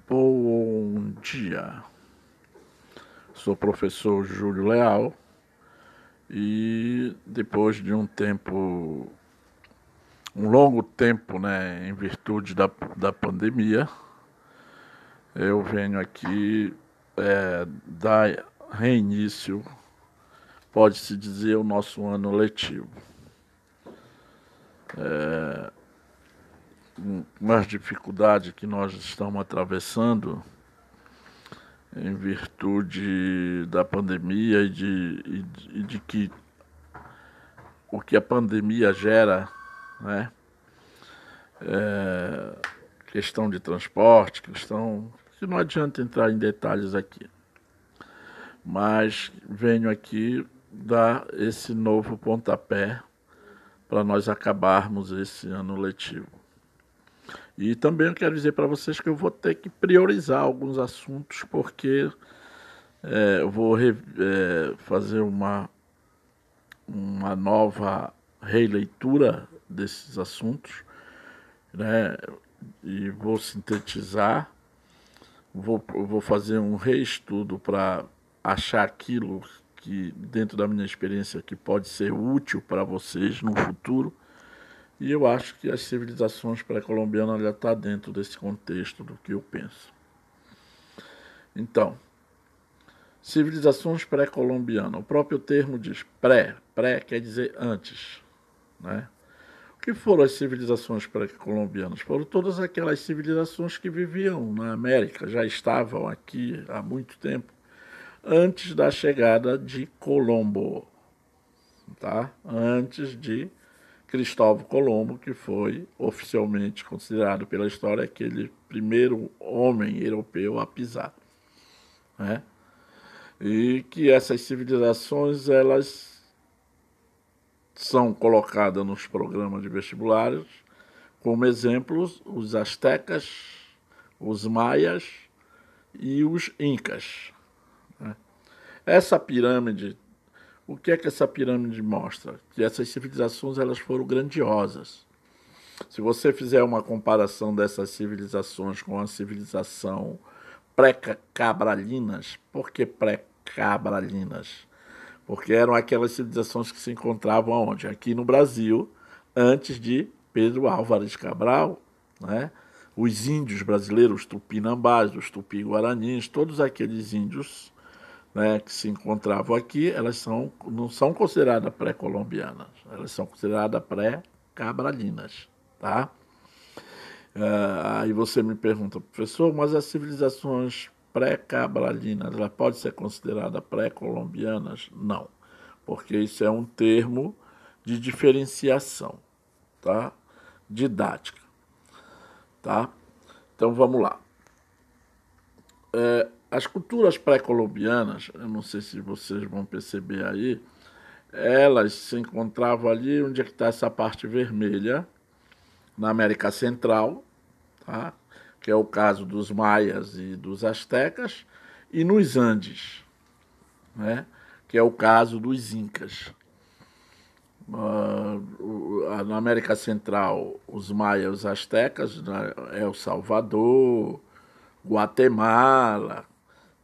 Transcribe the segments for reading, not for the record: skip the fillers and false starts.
Bom dia, sou o professor Júlio Leal e depois de um longo tempo, né, em virtude da pandemia, eu venho aqui dar reinício, pode-se dizer, o nosso ano letivo. Com as dificuldades que nós estamos atravessando, em virtude da pandemia e de que o que a pandemia gera, né? Questão de transporte, questão que não adianta entrar em detalhes aqui. Mas venho aqui dar esse novo pontapé para nós acabarmos esse ano letivo. E também eu quero dizer para vocês que eu vou ter que priorizar alguns assuntos, porque eu vou fazer uma nova releitura desses assuntos, né? E vou sintetizar, vou fazer um reestudo para achar aquilo que, dentro da minha experiência, que pode ser útil para vocês no futuro. E eu acho que as civilizações pré-colombianas já estão dentro desse contexto do que eu penso. Então, civilizações pré-colombianas. O próprio termo diz pré. Pré quer dizer antes, né? O que foram as civilizações pré-colombianas? Foram todas aquelas civilizações que viviam na América, já estavam aqui há muito tempo, antes da chegada de Colombo, tá? Antes de Cristóvão Colombo, que foi oficialmente considerado pela história aquele primeiro homem europeu a pisar, né? E que essas civilizações, elas são colocadas nos programas de vestibulares como exemplos os astecas, os maias e os incas, né? Essa pirâmide, o que é que essa pirâmide mostra? Que essas civilizações, elas foram grandiosas. Se você fizer uma comparação dessas civilizações com a civilização pré-cabralinas, por que pré-cabralinas? Porque eram aquelas civilizações que se encontravam onde? Aqui no Brasil, antes de Pedro Álvares Cabral, né? Os índios brasileiros, os tupinambás, os tupi-guaranins, todos aqueles índios, né, que se encontravam aqui, elas não são consideradas pré-colombianas, elas são consideradas pré-cabralinas, tá? Aí você me pergunta, professor, mas as civilizações pré-cabralinas, elas podem ser consideradas pré-colombianas? Não, porque isso é um termo de diferenciação, tá? Didática, tá? Então vamos lá. As culturas pré-colombianas, eu não sei se vocês vão perceber aí, elas se encontravam ali onde é que está essa parte vermelha, na América Central, tá? Que é o caso dos maias e dos astecas, e nos Andes, né? Que é o caso dos incas. Na América Central, os maias e os astecas, né? El Salvador, Guatemala,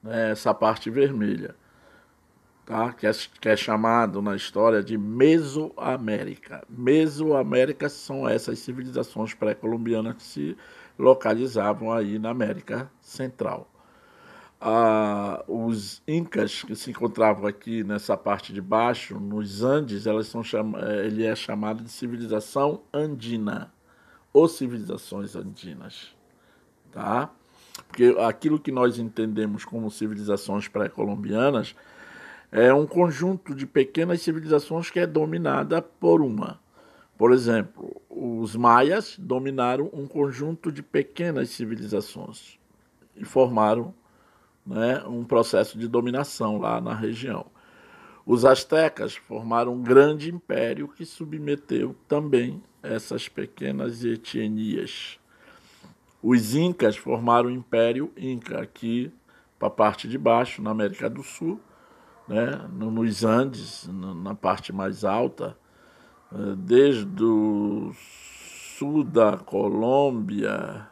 né? Essa parte vermelha, tá? Que é chamado na história de Mesoamérica. Mesoamérica são essas civilizações pré-colombianas que se localizavam aí na América Central. Os incas que se encontravam aqui nessa parte de baixo, nos Andes, ele é chamado de civilização andina, ou civilizações andinas, tá? Porque aquilo que nós entendemos como civilizações pré-colombianas é um conjunto de pequenas civilizações que é dominada por uma. Por exemplo, os maias dominaram um conjunto de pequenas civilizações e formaram, né, um processo de dominação lá na região. Os astecas formaram um grande império que submeteu também essas pequenas etnias. Os incas formaram o Império Inca aqui para a parte de baixo, na América do Sul, né, nos Andes, na parte mais alta, desde o sul da Colômbia,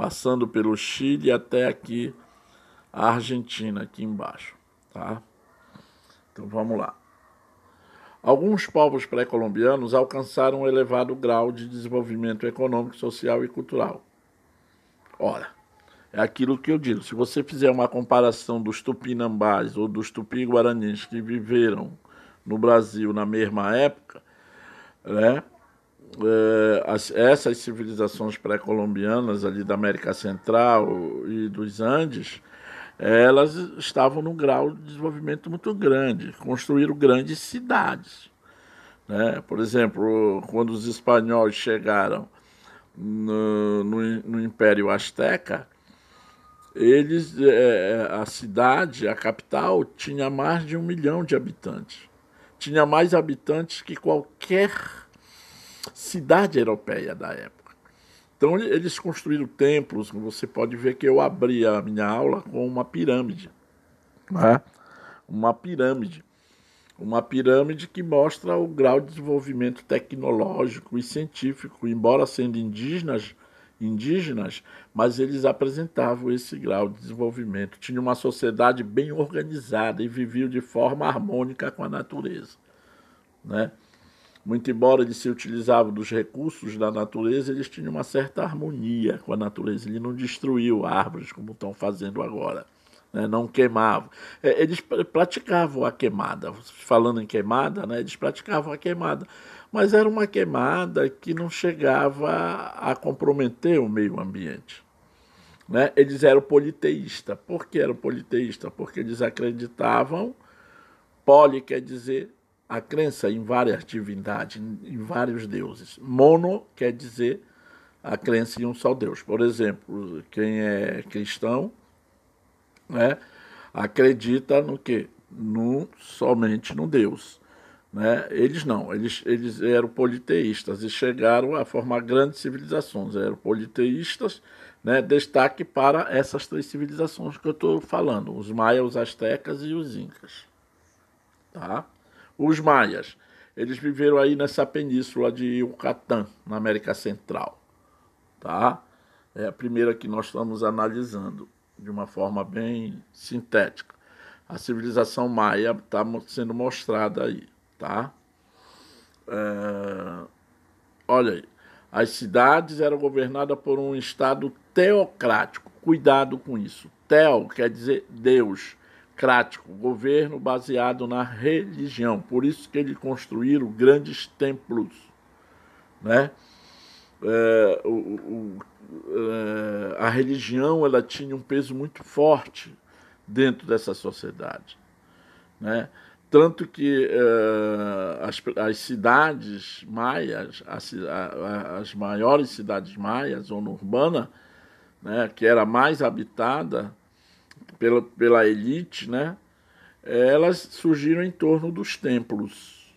passando pelo Chile até aqui a Argentina, aqui embaixo, tá? Então vamos lá. Alguns povos pré-colombianos alcançaram um elevado grau de desenvolvimento econômico, social e cultural. Ora, é aquilo que eu digo, se você fizer uma comparação dos tupinambás ou dos tupi-guaranis que viveram no Brasil na mesma época, né, essas civilizações pré-colombianas ali da América Central e dos Andes, elas estavam num grau de desenvolvimento muito grande, construíram grandes cidades, né? Por exemplo, quando os espanhóis chegaram no Império Azteca, a cidade, a capital, tinha mais de 1 milhão de habitantes. Tinha mais habitantes que qualquer cidade europeia da época. Então eles construíram templos. Você pode ver que eu abri a minha aula com uma pirâmide, né? Uma pirâmide. Uma pirâmide que mostra o grau de desenvolvimento tecnológico e científico, embora sendo indígenas, mas eles apresentavam esse grau de desenvolvimento. Tinha uma sociedade bem organizada e viviam de forma harmônica com a natureza, né? Muito embora eles se utilizavam dos recursos da natureza, eles tinham uma certa harmonia com a natureza. Ele não destruiu árvores como estão fazendo agora, né? Não queimavam. Eles praticavam a queimada. Falando em queimada, né? Eles praticavam a queimada. Mas era uma queimada que não chegava a comprometer o meio ambiente, né? Eles eram politeístas. Por que eram politeístas? Porque eles acreditavam, poli quer dizer a crença em várias divindades, em vários deuses. Mono quer dizer a crença em um só Deus. Por exemplo, quem é cristão, né, acredita no quê? Somente no Deus. Né? Eles não, eles eram politeístas e chegaram a formar grandes civilizações. Eram politeístas, né? Destaque para essas 3 civilizações que eu estou falando: os maias, os astecas e os incas. Tá? Os maias, eles viveram aí nessa península de Yucatán, na América Central. Tá? É a primeira que nós estamos analisando de uma forma bem sintética. A civilização maia está sendo mostrada aí. Tá? Olha aí. As cidades eram governadas por um estado teocrático. Cuidado com isso. Teo quer dizer Deus. Crático, governo baseado na religião. Por isso que eles construíram grandes templos, né? A religião, ela tinha um peso muito forte dentro dessa sociedade, né? Tanto que as cidades maias, as maiores cidades maias, zona urbana, né, que era mais habitada pela elite, né, elas surgiram em torno dos templos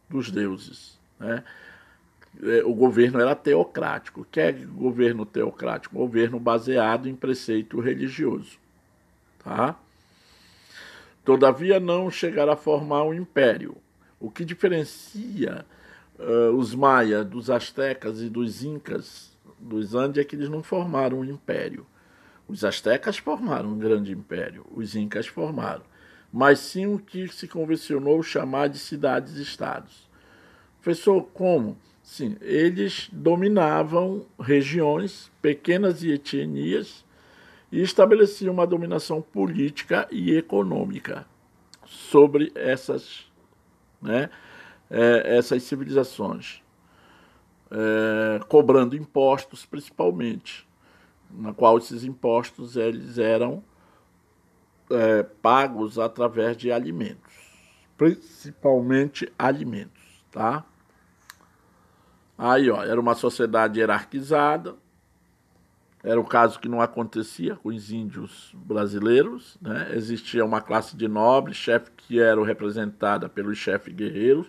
dos deuses, né? O governo era teocrático. O que é governo teocrático? Governo baseado em preceito religioso. Tá? Todavia, não chegará a formar um império. O que diferencia os maias dos astecas e dos incas dos Andes é que eles não formaram um império. Os astecas formaram um grande império, os incas formaram, mas sim o que se convencionou chamar de cidades-estados. Professor, como? Sim, eles dominavam regiões, pequenas etnias, e estabeleciam uma dominação política e econômica sobre essas, né, essas civilizações, cobrando impostos principalmente, na qual esses impostos eles eram pagos através de alimentos, principalmente alimentos, tá? Aí, ó, era uma sociedade hierarquizada, era o caso que não acontecia com os índios brasileiros, né? Existia uma classe de nobres, chefe que era representada pelos chefes guerreiros,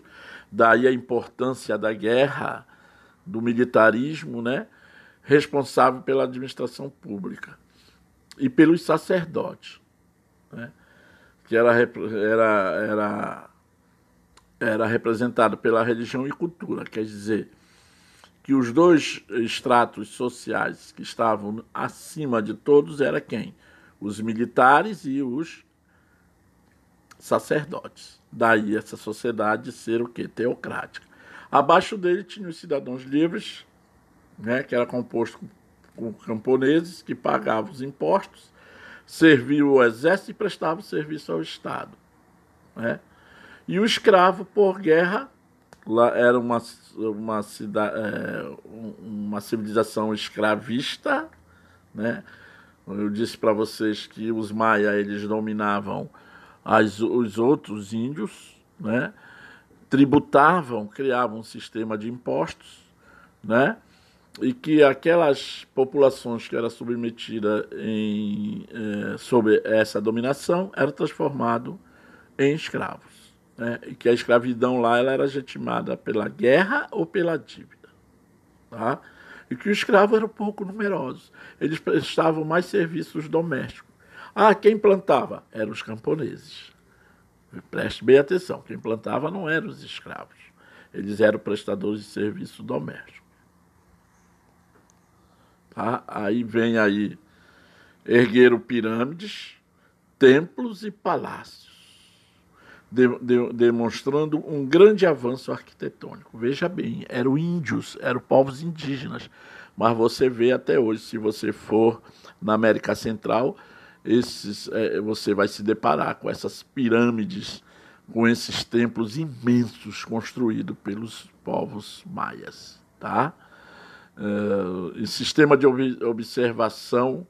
daí a importância da guerra, do militarismo, né? Responsável pela administração pública, e pelos sacerdotes, né? Que era representado pela religião e cultura, quer dizer, que os dois estratos sociais que estavam acima de todos era quem? Os militares e os sacerdotes. Daí essa sociedade ser o quê? Teocrática. Abaixo dele tinha os cidadãos livres, né, que era composto com camponeses que pagavam os impostos, serviam o exército e prestavam serviço ao Estado, né? E o escravo por guerra, lá era uma civilização escravista, né? Eu disse para vocês que os maia eles dominavam os outros índios, né? Tributavam, criavam um sistema de impostos, né? E que aquelas populações que eram submetidas sob essa dominação eram transformadas em escravos, né? E que a escravidão lá ela era legitimada pela guerra ou pela dívida, tá? E que os escravos eram pouco numerosos, eles prestavam mais serviços domésticos. Quem plantava? Eram os camponeses. Preste bem atenção, quem plantava não eram os escravos, eles eram prestadores de serviço doméstico. Tá? Aí vem aí, ergueram pirâmides, templos e palácios, demonstrando um grande avanço arquitetônico. Veja bem, eram índios, eram povos indígenas, mas você vê até hoje, se você for na América Central, você vai se deparar com essas pirâmides, com esses templos imensos construídos pelos povos maias, tá? E sistema de observação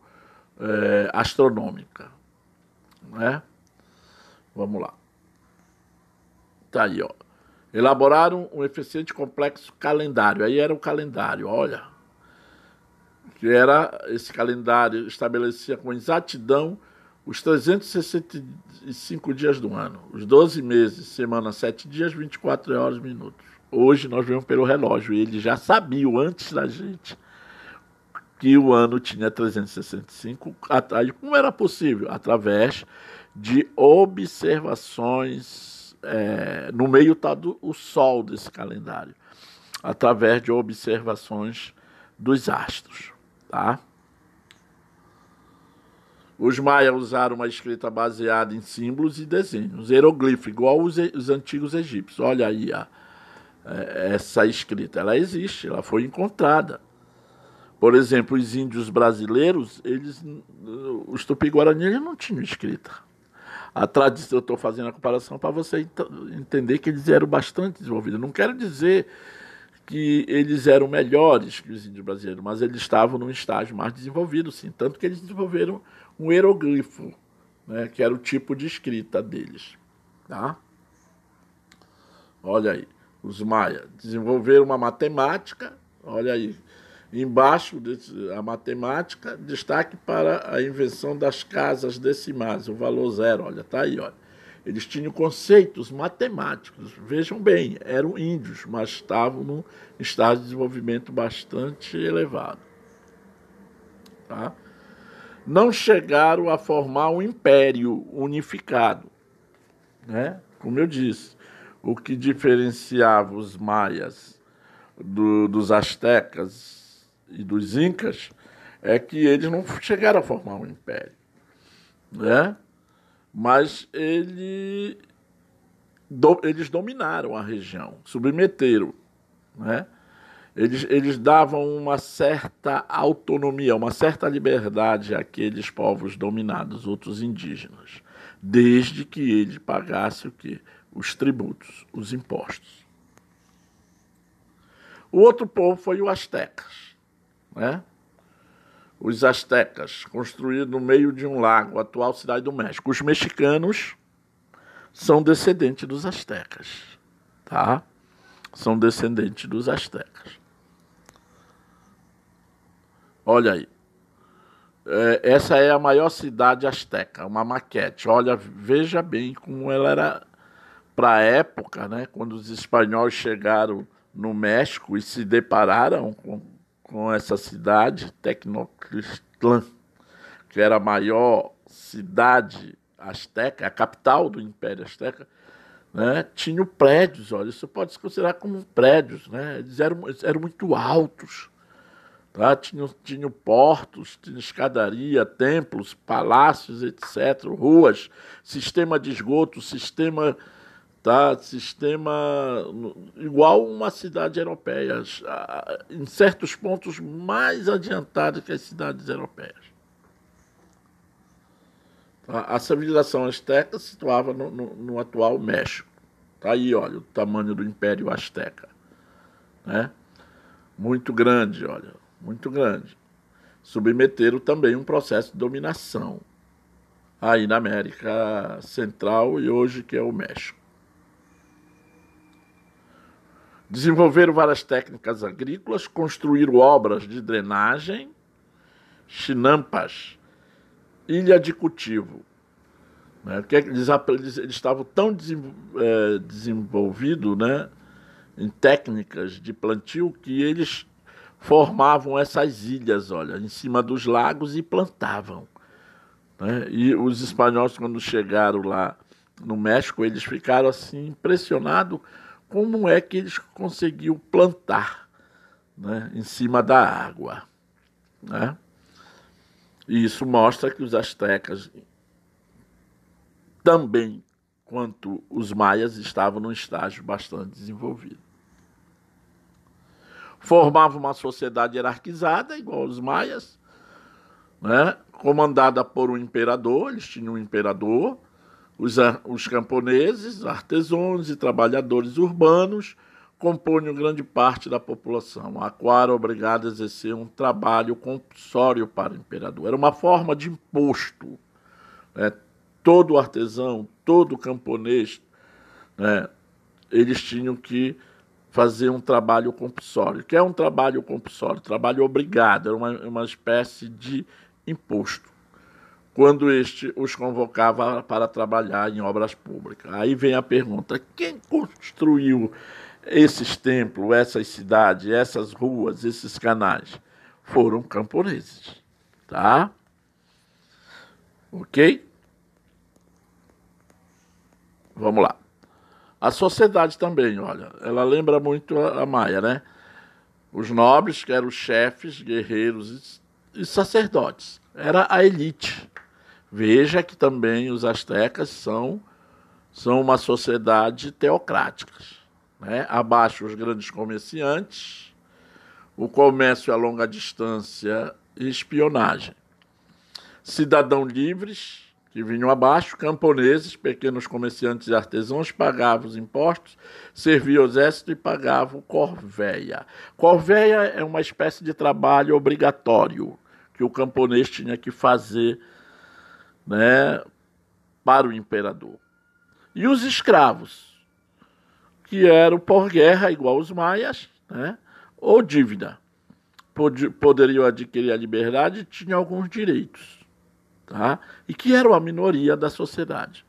astronômica, né? Vamos lá. Tá aí, ó. Elaboraram um eficiente complexo calendário. Aí era o calendário, olha. Que era esse calendário estabelecia com exatidão os 365 dias do ano, os 12 meses, semana, 7 dias, 24 horas, minutos. Hoje nós vemos pelo relógio, e eles já sabiam antes da gente que o ano tinha 365. Aí, como era possível? Através de observações, no meio está o sol desse calendário, através de observações dos astros, tá? Os maias usaram uma escrita baseada em símbolos e desenhos, hieroglifo, igual os antigos egípcios. Olha aí essa escrita, ela existe, ela foi encontrada. Por exemplo, os índios brasileiros, os tupi-guarani, eles não tinham escrita. A tradição, eu estou fazendo a comparação para você entender que eles eram bastante desenvolvidos. Não quero dizer que eles eram melhores que os índios brasileiros, mas eles estavam num estágio mais desenvolvido, sim. Tanto que eles desenvolveram um hieroglifo, né, que era o tipo de escrita deles. Tá? Olha aí, os maias desenvolveram uma matemática, olha aí, embaixo a matemática, destaque para a invenção das casas decimais, o valor zero, olha, tá aí, olha. Eles tinham conceitos matemáticos, vejam bem, eram índios, mas estavam num estado de desenvolvimento bastante elevado. Tá? Não chegaram a formar um império unificado, né? Como eu disse, o que diferenciava os maias dos astecas e dos incas é que eles não chegaram a formar um império, né? Mas eles dominaram a região, submeteram, né? Eles davam uma certa autonomia, uma certa liberdade àqueles povos dominados, outros indígenas, desde que eles pagassem o quê? Os tributos, os impostos. O outro povo foi os astecas, né? Os astecas, construídos no meio de um lago, a atual cidade do México. Os mexicanos são descendentes dos astecas, tá? São descendentes dos astecas. Olha aí. Essa é a maior cidade asteca, uma maquete. Olha, veja bem como ela era para a época, né? Quando os espanhóis chegaram no México e se depararam com essa cidade, Tenochtitlan, que era a maior cidade asteca, a capital do Império Azteca, né, tinham prédios, olha, isso pode se considerar como prédios, né? Eles eram muito altos, tá? Tinham portos, tinha escadaria, templos, palácios, etc., ruas, sistema de esgoto, sistema, tá? Sistema igual uma cidade europeia, em certos pontos mais adiantado que as cidades europeias. A civilização asteca se situava no atual México. Tá aí, olha, o tamanho do Império Azteca, né? Muito grande, olha, muito grande. Submeteram também um processo de dominação aí na América Central e hoje que é o México. Desenvolveram várias técnicas agrícolas, construíram obras de drenagem, chinampas, ilha de cultivo. Né? Eles estavam tão desenvolvidos, né, em técnicas de plantio que eles formavam essas ilhas, olha, em cima dos lagos e plantavam. Né? E os espanhóis, quando chegaram lá no México, eles ficaram assim impressionados como é que eles conseguiam plantar, né, em cima da água. Né? E isso mostra que os astecas, também quanto os maias, estavam num estágio bastante desenvolvido. Formavam uma sociedade hierarquizada, igual os maias, né, comandada por um imperador. Eles tinham um imperador, os camponeses, artesãos e trabalhadores urbanos compunham grande parte da população, a qual era obrigada a exercer um trabalho compulsório para o imperador. Era uma forma de imposto. Né? Todo artesão, todo camponês, né, eles tinham que fazer um trabalho compulsório. O que é um trabalho compulsório? Trabalho obrigado, era uma espécie de imposto, quando este os convocava para trabalhar em obras públicas. Aí vem a pergunta: quem construiu esses templos, essas cidades, essas ruas, esses canais? Foram camponeses, tá? Ok? Vamos lá. A sociedade também, olha, ela lembra muito a Maia, né? Os nobres, que eram os chefes, guerreiros e sacerdotes. Era a elite. Veja que também os astecas são uma sociedade teocrática. Né? Abaixo os grandes comerciantes, o comércio a longa distância e espionagem. Cidadãos livres, que vinham abaixo, camponeses, pequenos comerciantes e artesãos, pagavam os impostos, serviam o exército e pagavam corvéia. Corvéia é uma espécie de trabalho obrigatório que o camponês tinha que fazer, né, para o imperador. E os escravos, que eram por guerra, igual os maias, né, ou dívida. Poderiam adquirir a liberdade e tinham alguns direitos. Tá? E que eram a minoria da sociedade.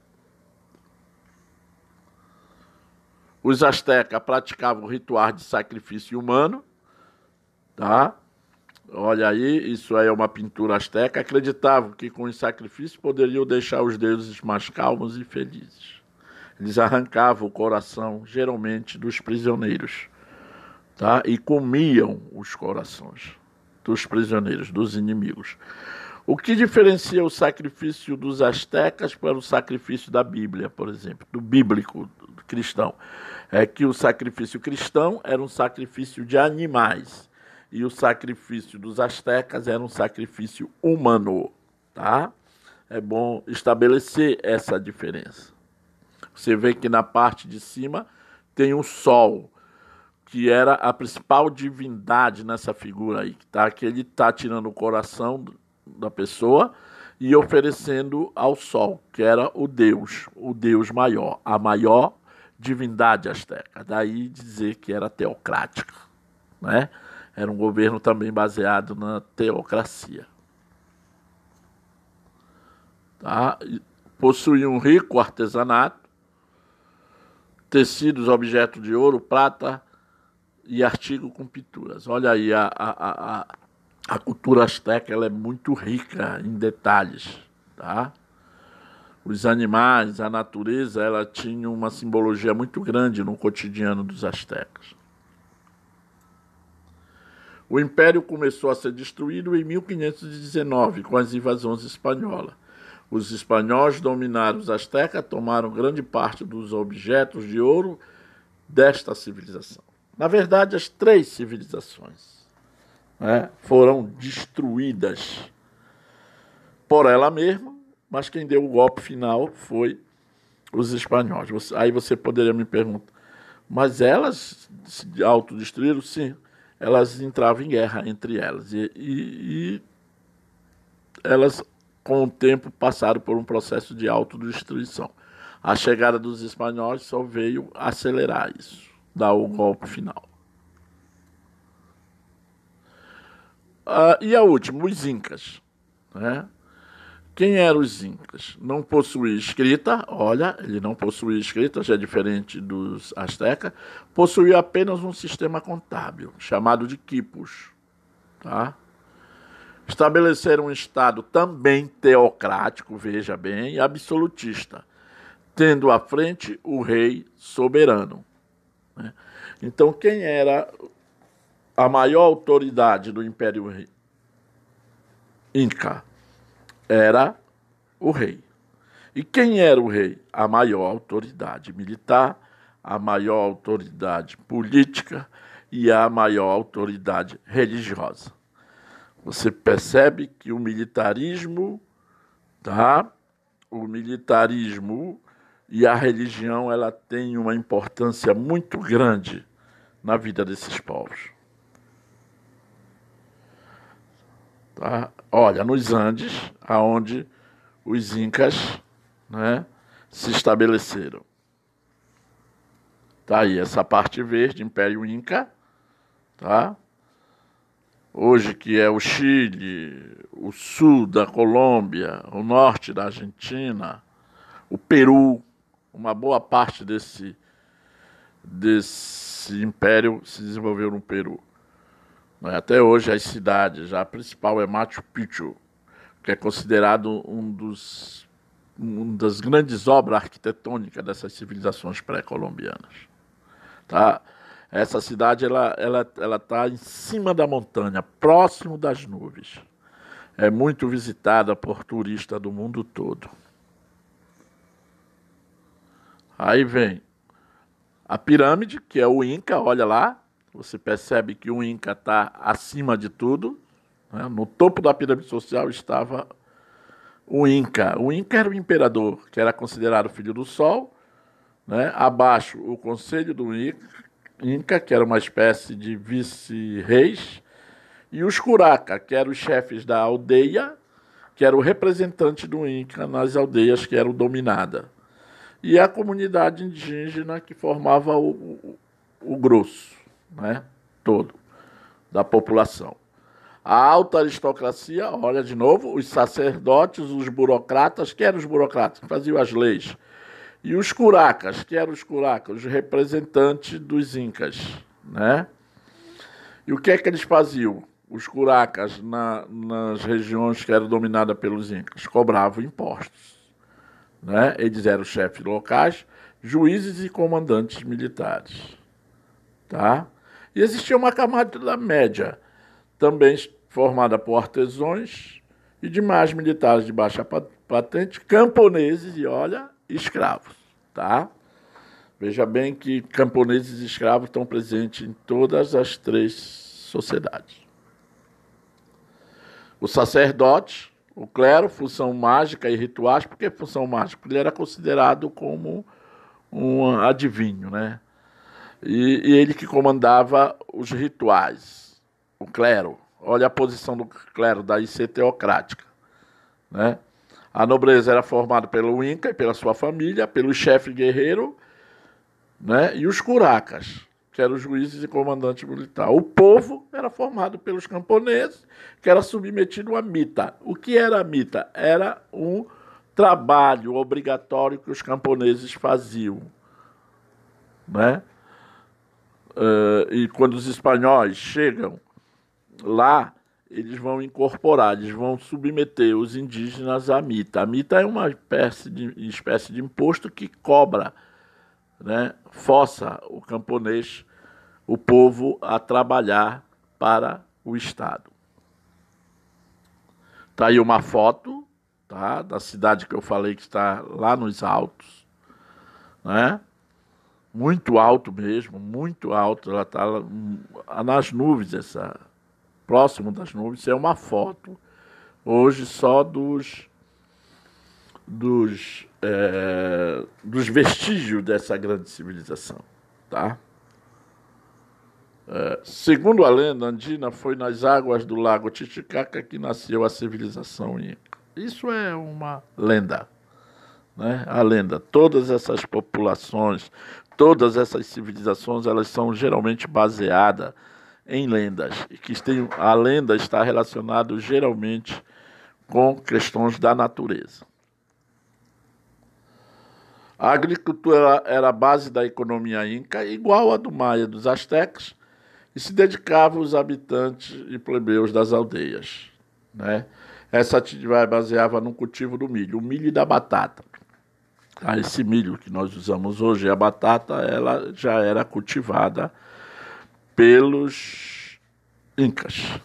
Os astecas praticavam rituais de sacrifício humano. Tá? Olha aí, isso aí é uma pintura asteca. Acreditavam que com os sacrifícios poderiam deixar os deuses mais calmos e felizes. Eles arrancavam o coração, geralmente, dos prisioneiros, tá? E comiam os corações dos prisioneiros, dos inimigos. O que diferencia o sacrifício dos astecas para o sacrifício da Bíblia, por exemplo, do bíblico do cristão, é que o sacrifício cristão era um sacrifício de animais e o sacrifício dos astecas era um sacrifício humano, tá? É bom estabelecer essa diferença. Você vê que na parte de cima tem o sol, que era a principal divindade nessa figura aí, tá? Que ele está tirando o coração da pessoa e oferecendo ao sol, que era o Deus maior, a maior divindade asteca. Daí dizer que era teocrática, né? Era um governo também baseado na teocracia. Tá? Possuía um rico artesanato, tecidos, objetos de ouro, prata e artigo com pinturas. Olha aí, a cultura asteca ela é muito rica em detalhes. Tá? Os animais, a natureza, ela tinha uma simbologia muito grande no cotidiano dos astecas. O império começou a ser destruído em 1519, com as invasões espanholas. Os espanhóis dominaram os astecas, tomaram grande parte dos objetos de ouro desta civilização. Na verdade, as três civilizações, né, foram destruídas por ela mesma, mas quem deu o golpe final foi os espanhóis. Aí você poderia me perguntar, mas elas se autodestruíram? Sim, elas entravam em guerra entre elas. E elas, com o tempo, passaram por um processo de autodestruição. A chegada dos espanhóis só veio acelerar isso, dar o golpe final. E a última, os incas, né? Quem eram os incas? Não possuía escrita, olha, ele não possuía escrita, já é diferente dos astecas, possuía apenas um sistema contábil, chamado de quipos. Tá? Estabeleceram um Estado também teocrático, veja bem, e absolutista, tendo à frente o rei soberano. Né? Então, quem era a maior autoridade do Império Inca? Era o rei. E quem era o rei? A maior autoridade militar, a maior autoridade política e a maior autoridade religiosa. Você percebe que o militarismo, tá? O militarismo e a religião, ela tem uma importância muito grande na vida desses povos. Tá? Olha, nos Andes, aonde os incas, né, se estabeleceram. Tá aí essa parte verde, Império Inca, tá? Hoje que é o Chile, o sul da Colômbia, o norte da Argentina, o Peru, uma boa parte desse império se desenvolveu no Peru. Até hoje as cidades, a principal é Machu Picchu, que é considerado uma das grandes obras arquitetônicas dessas civilizações pré-colombianas. Tá? Essa cidade ela tá em cima da montanha, próximo das nuvens. É muito visitada por turistas do mundo todo. Aí vem a pirâmide, que é o Inca, olha lá. Você percebe que o Inca está acima de tudo. Né? No topo da pirâmide social estava o Inca. O Inca era o imperador, que era considerado filho do Sol. Né? Abaixo, o conselho do Inca, que era uma espécie de vice-reis. E os Curaca, que eram os chefes da aldeia, que era o representante do Inca nas aldeias que eram dominadas. E a comunidade indígena que formava o grosso, né, todo, da população. A alta aristocracia, olha de novo, os sacerdotes, os burocratas, que eram os burocratas que faziam as leis, e os curacas, que eram os curacas, os representantes dos incas, né? E o que é que eles faziam? Os curacas, nas regiões que eram dominadas pelos incas, cobravam impostos, né? Eles eram chefes locais, juízes e comandantes militares, tá? E existia uma camada média, também formada por artesãos e demais militares de baixa patente, camponeses e, olha, escravos, tá? Veja bem que camponeses e escravos estão presentes em todas as três sociedades. O sacerdote, o clero, função mágica e rituais. Por que função mágica? Porque ele era considerado como um adivinho, né? E ele que comandava os rituais, o clero. Olha a posição do clero, daí ser teocrática, né? A nobreza era formada pelo Inca e pela sua família, pelo chefe guerreiro, né? E os curacas, que eram os juízes e comandantes militares. O povo era formado pelos camponeses, que era submetido à mita. O que era a mita? Era um trabalho obrigatório que os camponeses faziam, né? E quando os espanhóis chegam lá, eles vão incorporar, eles vão submeter os indígenas à mita. A mita é uma espécie de imposto que cobra, né, força o camponês, o povo, a trabalhar para o Estado. Está aí uma foto, tá, da cidade que eu falei que está lá nos altos, né? Muito alto mesmo, muito alto. Ela está nas nuvens, próximo das nuvens. É uma foto hoje só dos vestígios dessa grande civilização, tá? Segundo a lenda andina, foi nas águas do lago Titicaca que nasceu a civilização Inca. Isso é uma lenda, né? A lenda. Todas essas populações, todas essas civilizações, elas são geralmente baseadas em lendas. E a lenda está relacionada geralmente com questões da natureza. A agricultura era a base da economia inca, igual a do maia dos astecas, e se dedicava aos habitantes e plebeus das aldeias, né? Essa atividade baseava no cultivo do milho, o milho e da batata. Esse milho que nós usamos hoje, a batata, ela já era cultivada pelos incas,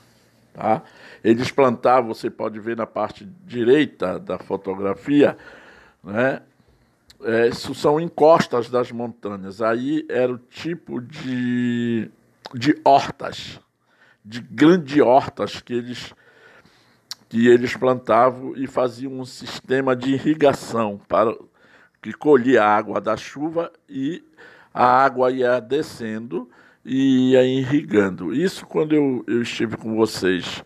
tá? Eles plantavam, você pode ver na parte direita da fotografia, né? Isso são encostas das montanhas. Aí era o tipo de hortas, de grandes hortas que eles plantavam e faziam um sistema de irrigação que colhia a água da chuva e a água ia descendo e ia irrigando. Isso quando eu estive com vocês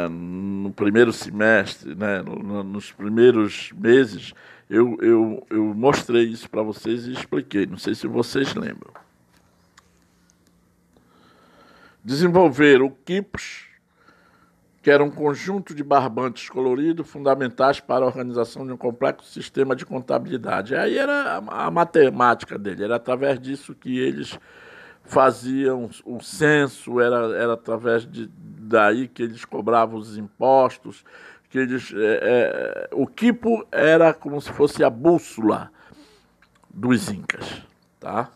no primeiro semestre, né, nos primeiros meses, eu mostrei isso para vocês e expliquei. Não sei se vocês lembram. Desenvolveram o quipos, que era um conjunto de barbantes coloridos fundamentais para a organização de um complexo sistema de contabilidade. Aí era a matemática dele, era através disso que eles faziam o censo, era através daí que eles cobravam os impostos, que o quipo era como se fosse a bússola dos incas, tá?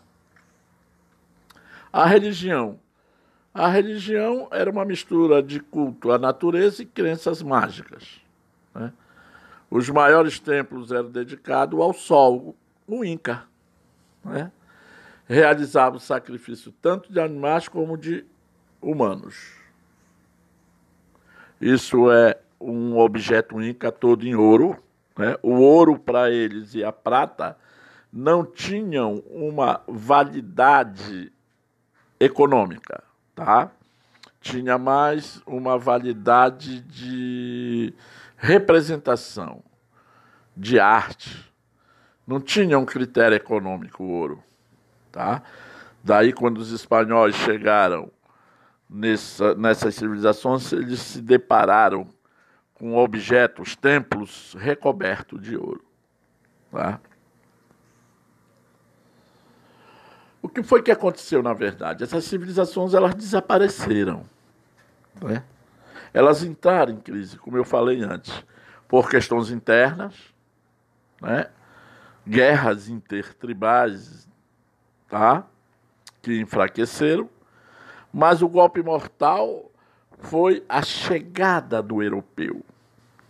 A religião era uma mistura de culto à natureza e crenças mágicas, né? Os maiores templos eram dedicados ao sol, o Inca, né? Realizava o sacrifício tanto de animais como de humanos. Isso é um objeto Inca todo em ouro, né? O ouro para eles e a prata não tinham uma validade econômica, tá? Tinha mais uma validade de representação, de arte. Não tinha um critério econômico o ouro, tá? Daí, quando os espanhóis chegaram nessas civilizações, eles se depararam com objetos, templos recobertos de ouro, tá? O que foi que aconteceu, na verdade? Essas civilizações, elas desapareceram, né? Elas entraram em crise, como eu falei antes, por questões internas, né? Guerras intertribais, tá? Que enfraqueceram, mas o golpe mortal foi a chegada do europeu,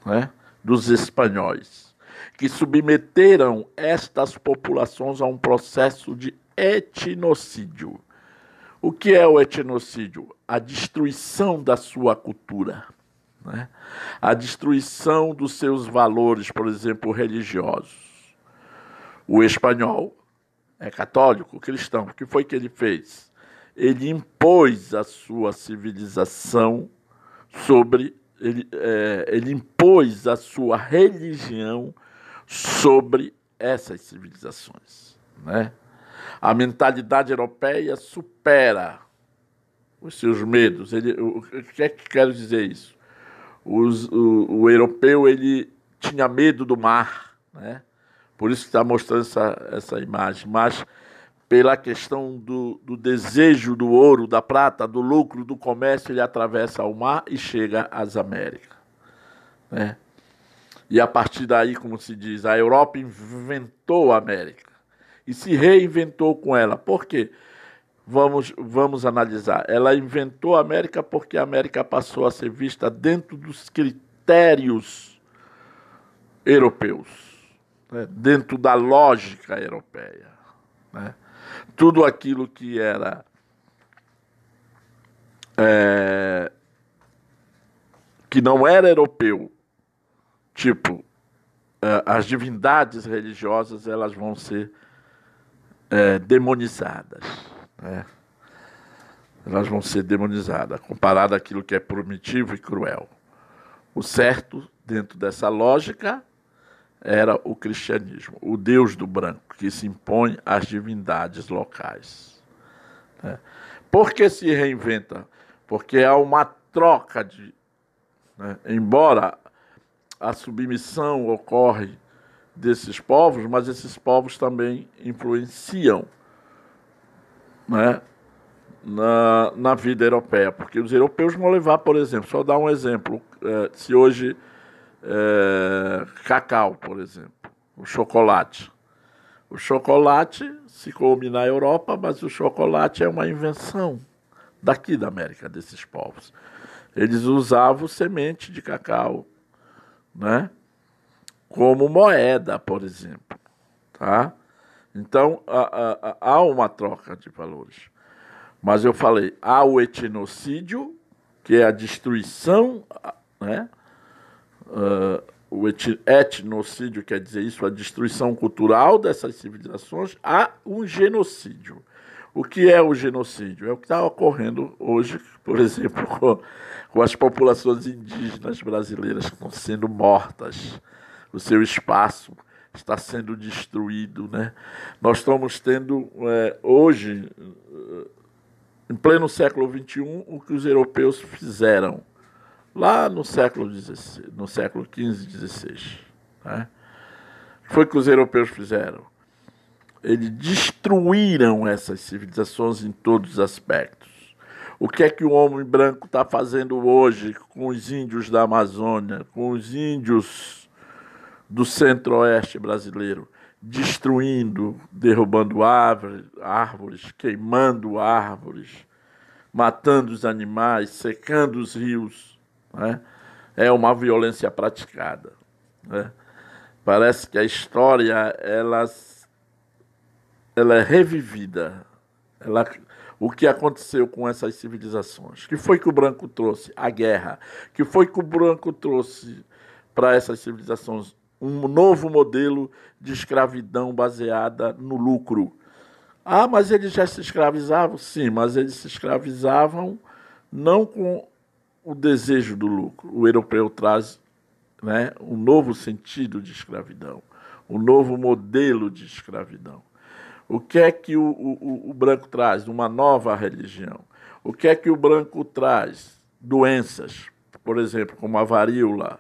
né? Dos espanhóis, que submeteram estas populações a um processo de etnocídio. O que é o etnocídio? A destruição da sua cultura, né? A destruição dos seus valores, por exemplo, religiosos. O espanhol é católico, cristão. O que foi que ele fez? Ele impôs a sua civilização ele impôs a sua religião sobre essas civilizações, né? A mentalidade europeia supera os seus medos. O que é que quero dizer isso? O europeu, ele tinha medo do mar, né? Por isso que está mostrando essa imagem. Mas pela questão do desejo do ouro, da prata, do lucro, do comércio, ele atravessa o mar e chega às Américas, né? E a partir daí, como se diz, a Europa inventou a América e se reinventou com ela. Por quê? Vamos analisar. Ela inventou a América porque a América passou a ser vista dentro dos critérios europeus, né? Dentro da lógica europeia, né? Tudo aquilo que era que não era europeu, tipo as divindades religiosas, elas vão ser demonizadas, né? Elas vão ser demonizadas, comparado àquilo que é primitivo e cruel. O certo, dentro dessa lógica, era o cristianismo, o Deus do branco, que se impõe às divindades locais, né? Por que se reinventa? Porque há uma troca de... né? Embora a submissão ocorre desses povos, mas esses povos também influenciam, né, na vida europeia, porque os europeus vão levar, por exemplo, só dar um exemplo, se hoje cacau, por exemplo, o chocolate. O chocolate se come na Europa, mas o chocolate é uma invenção daqui da América, desses povos. Eles usavam semente de cacau, né, como moeda, por exemplo, tá? Então, há uma troca de valores. Mas eu falei, há o etnocídio, que é a destruição, né? O etnocídio quer dizer isso, a destruição cultural dessas civilizações. Há um genocídio. O que é o genocídio? É o que está ocorrendo hoje, por exemplo, com as populações indígenas brasileiras que estão sendo mortas. O seu espaço está sendo destruído, né? Nós estamos tendo, hoje, em pleno século XXI, o que os europeus fizeram lá no século XVI, no século XV e XVI, né? O que foi que os europeus fizeram? Eles destruíram essas civilizações em todos os aspectos. O que é que o homem branco está fazendo hoje com os índios da Amazônia, com os índios do centro-oeste brasileiro? Destruindo, derrubando árvores, queimando árvores, matando os animais, secando os rios, né? É uma violência praticada, né? Parece que a história ela é revivida. O que aconteceu com essas civilizações? O que foi que o branco trouxe? A guerra. O que foi que o branco trouxe para essas civilizações? Um novo modelo de escravidão baseada no lucro. Ah, mas eles já se escravizavam? Sim, mas eles se escravizavam não com o desejo do lucro. O europeu traz, né, um novo sentido de escravidão, um novo modelo de escravidão. O que é que o branco traz? Uma nova religião. O que é que o branco traz? Doenças, por exemplo, como a varíola,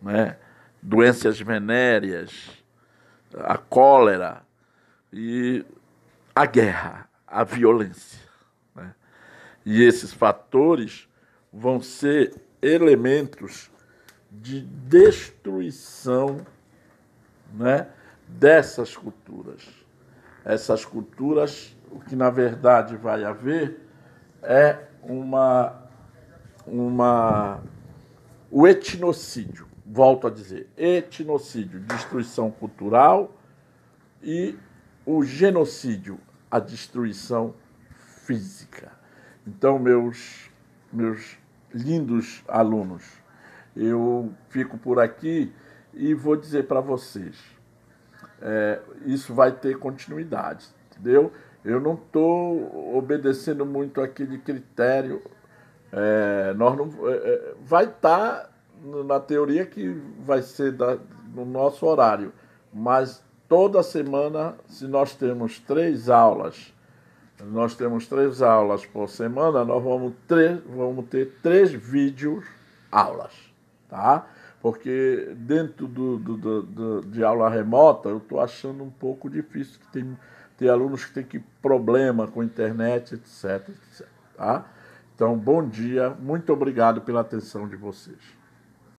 né? Doenças venéreas, a cólera e a guerra, a violência, né? E esses fatores vão ser elementos de destruição, né, dessas culturas. Essas culturas, o que na verdade vai haver é o etnocídio, volto a dizer, etnocídio, destruição cultural, e o genocídio, a destruição física. Então, meus lindos alunos, eu fico por aqui e vou dizer para vocês, isso vai ter continuidade, entendeu? Eu não estou obedecendo muito aquele critério, nós não, vai estar na teoria que vai ser no nosso horário, mas toda semana, se nós temos 3 aulas, por semana, nós vamos ter 3 vídeos aulas, tá? Porque dentro de aula remota eu estou achando um pouco difícil, que tem alunos que têm problema com internet, etc, etc. Tá? Então, bom dia, muito obrigado pela atenção de vocês.